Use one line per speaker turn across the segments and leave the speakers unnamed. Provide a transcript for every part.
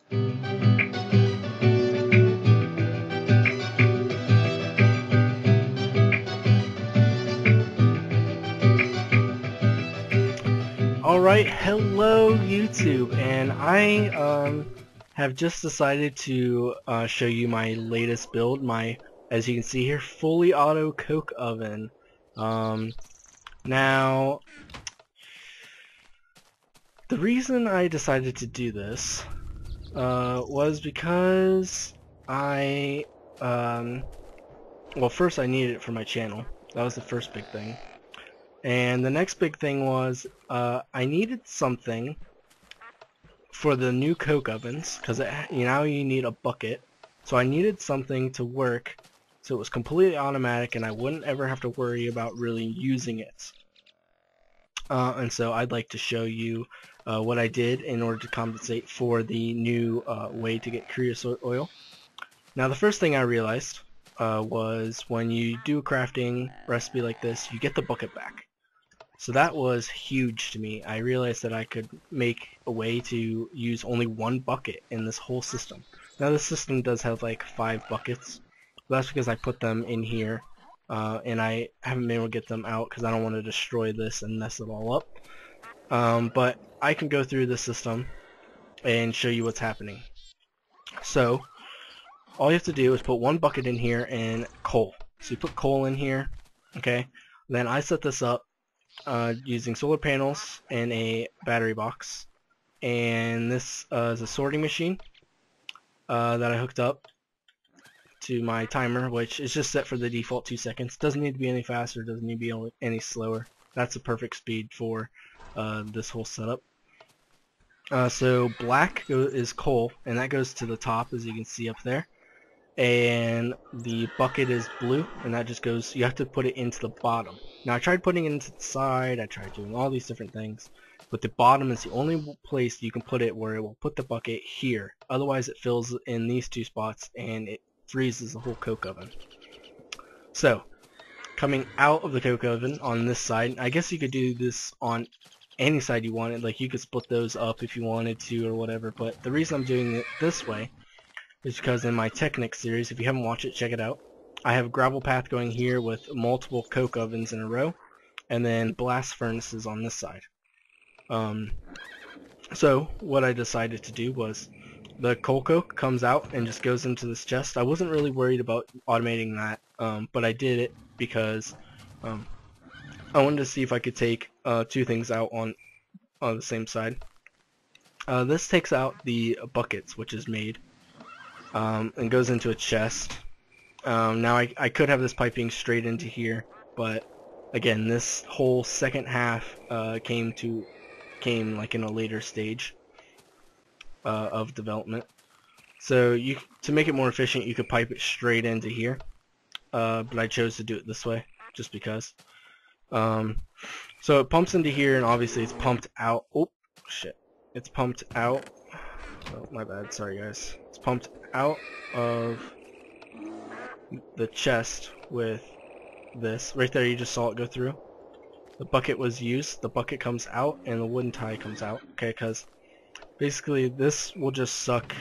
Alright, hello YouTube, and I have just decided to show you my latest build, as you can see here, fully auto coke oven. Now, the reason I decided to do this was because well, first I needed it for my channel. That was the first big thing. And the next big thing was I needed something for the new coke ovens, because now you need a bucket. So I needed something to work so it was completely automatic and I wouldn't ever have to worry about really using it. And so I'd like to show you what I did in order to compensate for the new way to get creosote oil. Now the first thing I realized was when you do a crafting recipe like this, you get the bucket back. So that was huge to me. I realized that I could make a way to use only one bucket in this whole system. Now this system does have like 5 buckets. That's because I put them in here and I haven't been able to get them out because I don't want to destroy this and mess it all up. But I can go through the system and show you what's happening. So all you have to do is put one bucket in here and coal. So you put coal in here, okay? Then I set this up using solar panels and a battery box, and this is a sorting machine that I hooked up to my timer, which is just set for the default 2 seconds. Doesn't need to be any faster, doesn't need to be any slower. That's the perfect speed for this whole setup. So black is coal, and that goes to the top, as you can see up there. And the bucket is blue, and that just goes, you have to put it into the bottom. Now I tried putting it into the side, I tried doing all these different things, but the bottom is the only place you can put it where it will put the bucket here. Otherwise it fills in these 2 spots and it freezes the whole coke oven. So, coming out of the coke oven on this side, I guess you could do this on any side you wanted, like you could split those up if you wanted to or whatever, but the reason I'm doing it this way is because in my Tekkit series, if you haven't watched it, check it out. I have a gravel path going here with multiple coke ovens in a row, and then blast furnaces on this side. So what I decided to do was the coal coke comes out and just goes into this chest. I wasn't really worried about automating that, but I did it because I wanted to see if I could take 2 things out on the same side. This takes out the buckets, which is made. And goes into a chest. Now I could have this piping straight into here, but again, this whole second half came like in a later stage of development. So to make it more efficient, you could pipe it straight into here, but I chose to do it this way just because. So it pumps into here, and obviously it's pumped out. Oh shit! It's pumped out. Oh, my bad. Sorry, guys. It's pumped out of the chest with this. Right there, you just saw it go through. The bucket was used. The bucket comes out, and the wooden tie comes out. Okay, because basically this will just suck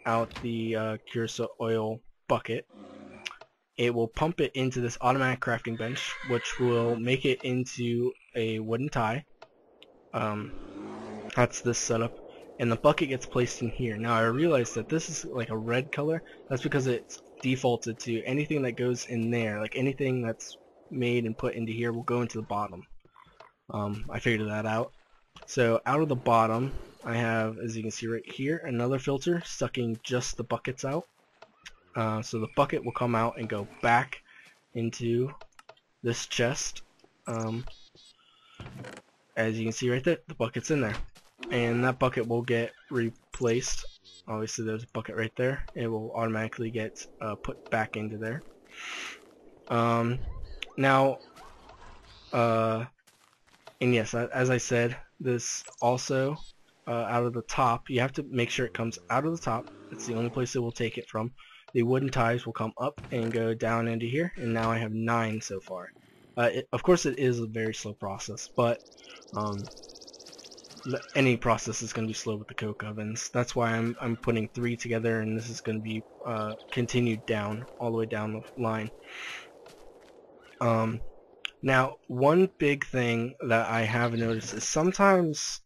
out the creosote oil bucket. It will pump it into this automatic crafting bench, which will make it into a wooden tie. That's this setup. And the bucket gets placed in here. Now I realize that this is like a red color. That's because it's defaulted to anything that goes in there, like anything that's made and put into here will go into the bottom. I figured that out. So out of the bottom, I have, as you can see right here, another filter sucking just the buckets out. So the bucket will come out and go back into this chest. As you can see right there, the bucket's in there. And that bucket will get replaced. Obviously there's a bucket right there. It will automatically get put back into there. Now, and yes, as I said, this also out of the top, you have to make sure it comes out of the top. It's the only place it will take it from. The wooden ties will come up and go down into here, and now I have 9 so far. Of course it is a very slow process, but any process is going to be slow with the coke ovens. That's why I'm putting 3 together, and this is going to be continued down all the way down the line. Now, one big thing that I have noticed is sometimes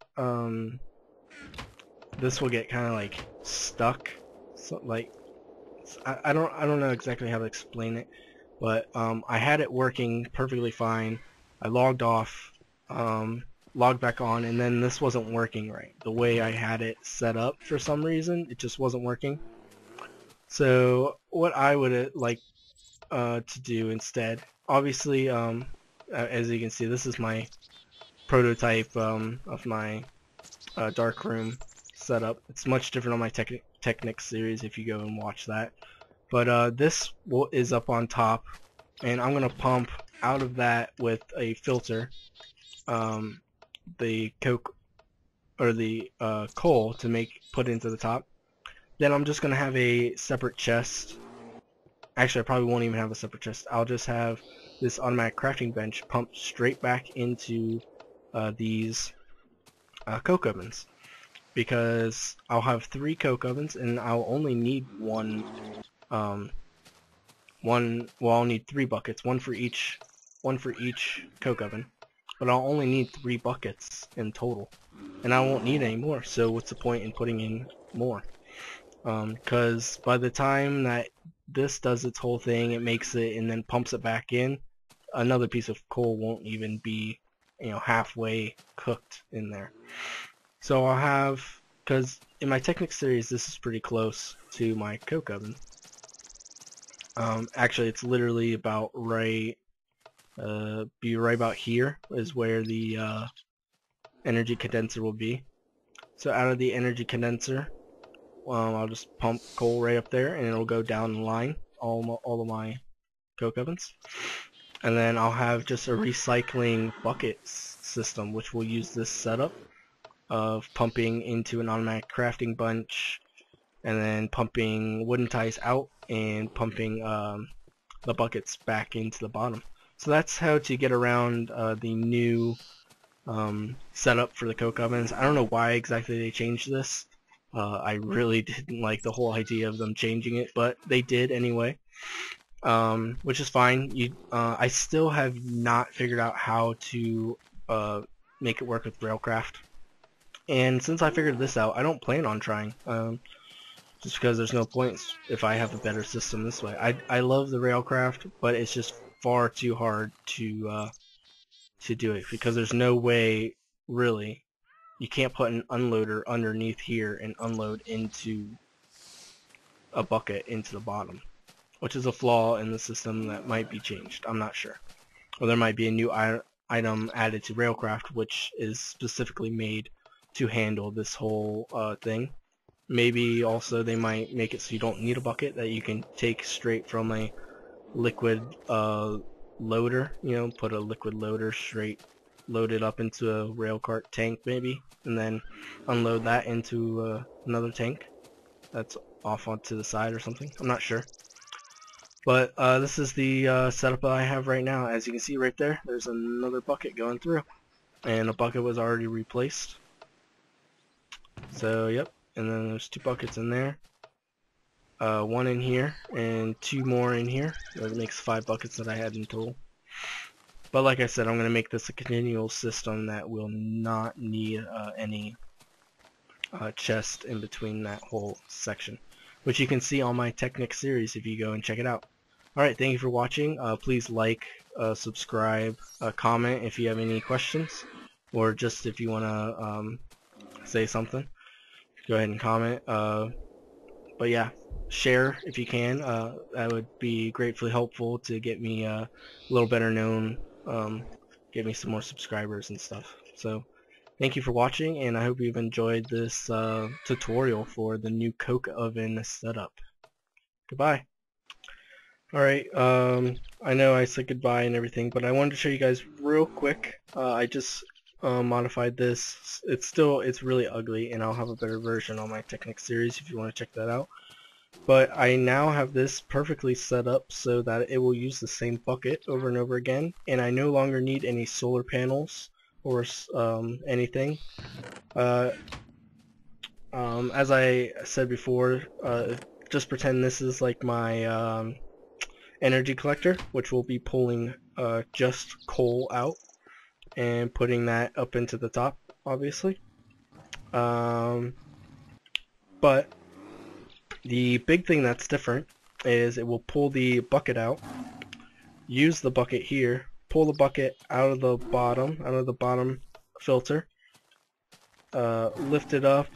this will get kind of like stuck. So like I don't know exactly how to explain it, but I had it working perfectly fine. I logged off, logged back on, and then this wasn't working right. The way I had it set up, for some reason, it just wasn't working. So what I would like to do instead, obviously, as you can see, this is my prototype of my dark room setup. It's much different on my Tekkit series if you go and watch that. But this is up on top, and I'm gonna pump out of that with a filter the coke or the coal to put into the top. Then I'm just gonna have a separate chest. Actually, I probably won't even have a separate chest. I'll just have this automatic crafting bench pumped straight back into these coke ovens, because I'll have 3 coke ovens and I'll only need well, I'll need 3 buckets, one for each coke oven, but I'll only need 3 buckets in total, and I won't need any more. So what's the point in putting in more? Because by the time that this does its whole thing, it makes it and then pumps it back in, another piece of coal won't even be, halfway cooked in there. So I'll have, because in my Tekkit series this is pretty close to my coke oven. Actually, it's literally about right about here is where the energy condenser will be. So out of the energy condenser, I'll just pump coal right up there, and it'll go down the line, all of my coke ovens. And then I'll have just a recycling buckets system, which will use this setup of pumping into an automatic crafting bunch, and then pumping wooden ties out, and pumping the buckets back into the bottom. So that's how to get around the new setup for the coke ovens. I don't know why exactly they changed this. I really didn't like the whole idea of them changing it, but they did anyway, which is fine. I still have not figured out how to make it work with Railcraft, and since I figured this out, I don't plan on trying. Just because there's no point if I have a better system this way. I love the Railcraft, but it's just far too hard to do it, because there's no way, really. You can't put an unloader underneath here and unload into a bucket into the bottom, which is a flaw in the system that might be changed. I'm not sure. Or there might be a new item added to Railcraft which is specifically made to handle this whole thing. Maybe also they might make it so you don't need a bucket, that you can take straight from a liquid loader, put a liquid loader straight loaded up into a rail cart tank maybe, and then unload that into another tank that's off onto the side or something. I'm not sure. But this is the setup that I have right now. As you can see right there, there's another bucket going through, and a bucket was already replaced. So yep, and then there's 2 buckets in there, 1 in here and 2 more in here. That makes 5 buckets that I had in total. But like I said, I'm going to make this a continual system that will not need any chest in between that whole section, which you can see on my Tekkit series if you go and check it out. Alright, thank you for watching. Please like, subscribe, comment if you have any questions, or just if you want to say something, go ahead and comment. But yeah, share if you can. That would be gratefully helpful to get me a little better known, get me some more subscribers and stuff. So thank you for watching, and I hope you've enjoyed this tutorial for the new coke oven setup. Goodbye. Alright, I know I said goodbye and everything, but I wanted to show you guys real quick. I just modified this. It's really ugly, and I'll have a better version on my Tekkit series if you want to check that out. But I now have this perfectly set up so that it will use the same bucket over and over again, and I no longer need any solar panels or anything. As I said before, just pretend this is like my energy collector, which will be pulling just coal out and putting that up into the top, obviously. But the big thing that's different is it will pull the bucket out, use the bucket here, pull the bucket out of the bottom filter, lift it up,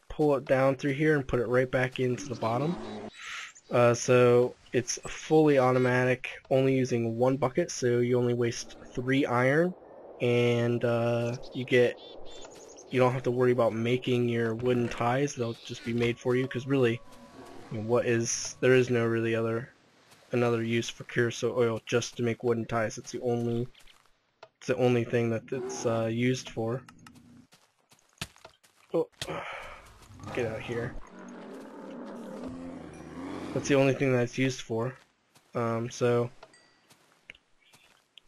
pull it down through here, and put it right back into the bottom. So it's fully automatic, only using one bucket, so you only waste 3 iron, and you don't have to worry about making your wooden ties. They'll just be made for you, because really, there is no really another use for creosote oil just to make wooden ties. It's the only thing that it's used for. Oh, get out here. That's the only thing that it's used for. So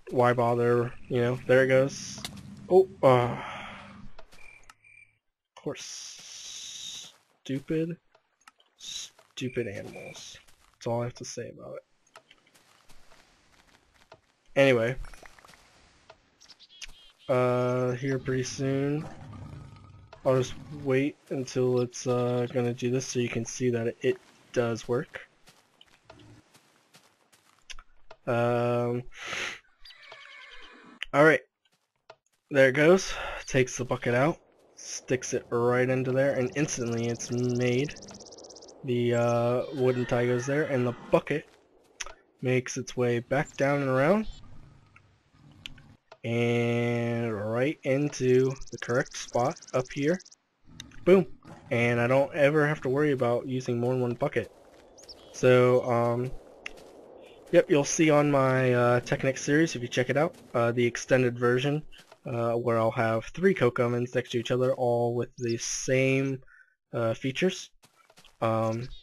why bother? There it goes. Oh, of course, stupid animals. That's all I have to say about it. Anyway, here pretty soon. I'll just wait until it's gonna do this so you can see that it does work. Alright, there it goes. Takes the bucket out, sticks it right into there, and instantly it's made. The wooden tie goes there, and the bucket makes its way back down and around, and right into the correct spot up here. Boom! And I don't ever have to worry about using more than one bucket. So, yep, you'll see on my Tekkit series, if you check it out, the extended version, where I'll have 3 coke ovens next to each other, all with the same features.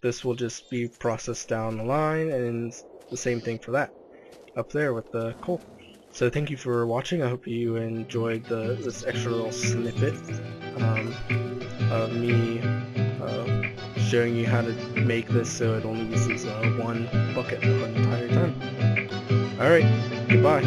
This will just be processed down the line, and the same thing for that, up there with the coal. So thank you for watching. I hope you enjoyed this extra little snippet of me showing you how to make this so it only uses one bucket the entire time. Alright, goodbye.